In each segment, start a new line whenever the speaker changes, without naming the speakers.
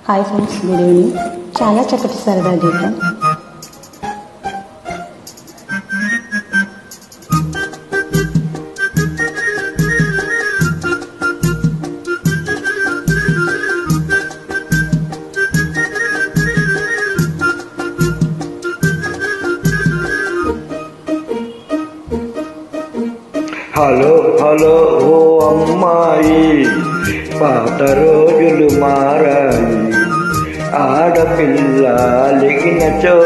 Hi friends, good evening. చాలా చక్కటి సరదా గీతం.
హలో హలో ఓ అమ్మాయి, పాత రోజులు మారాయి. ఆడపిల్ల లిగినచో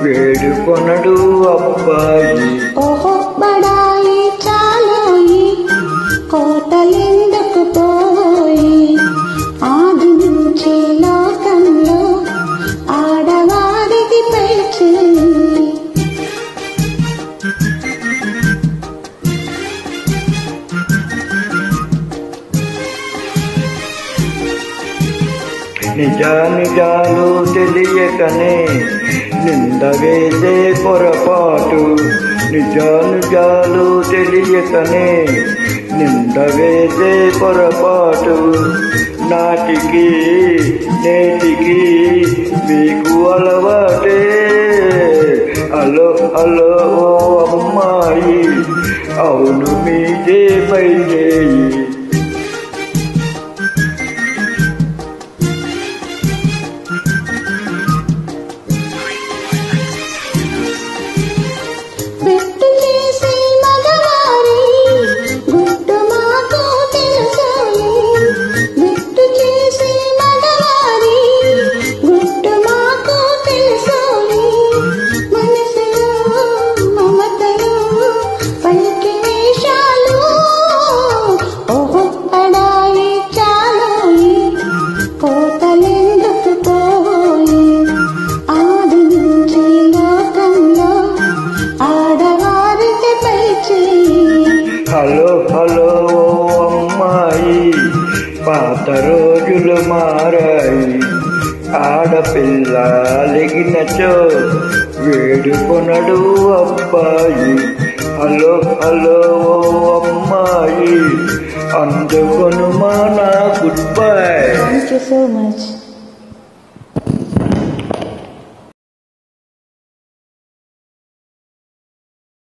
వేడుకొనడు అబ్బాయి.
ఓహో బడాయి చాలోయి, కోటలెందుకు పోయి. ఆదించే లోకంలో ఆడవారికి పెంచి.
నిజానిజాలు తెలియకనే నింద వేసే పొరపాటు. నిజానిజాలు తెలియకనే నింద వేసే పొరపాటు. నాటికి నేటికి మీకు అలవాటే. హలో హలో ఓ అమ్మాయి, అవును మీదే పై చేయి.
పెట్టు చేసే మగవారి గుట్టు మాకు తెలుసోయి. పెట్టు చేసే మగవారి గుట్టు మాకు తెలుసోయి. మనసులో మమతలు పలికి వేషాలు. ఓహో పడాయి చాలోయి, కోతలెందుకు పోయి. ఆదించే లోకంలో ఆడవారికి పైచి.
హలో హలో ఓ అమ్మాయి, పాత రోజులు మారాయి. ఆడపిల్ల లిగినచో వేడుకొనడు అబ్బాయి. హలో హలో ఓ అమ్మాయి, అందుకొను మా నా good bye.
Thank you so much.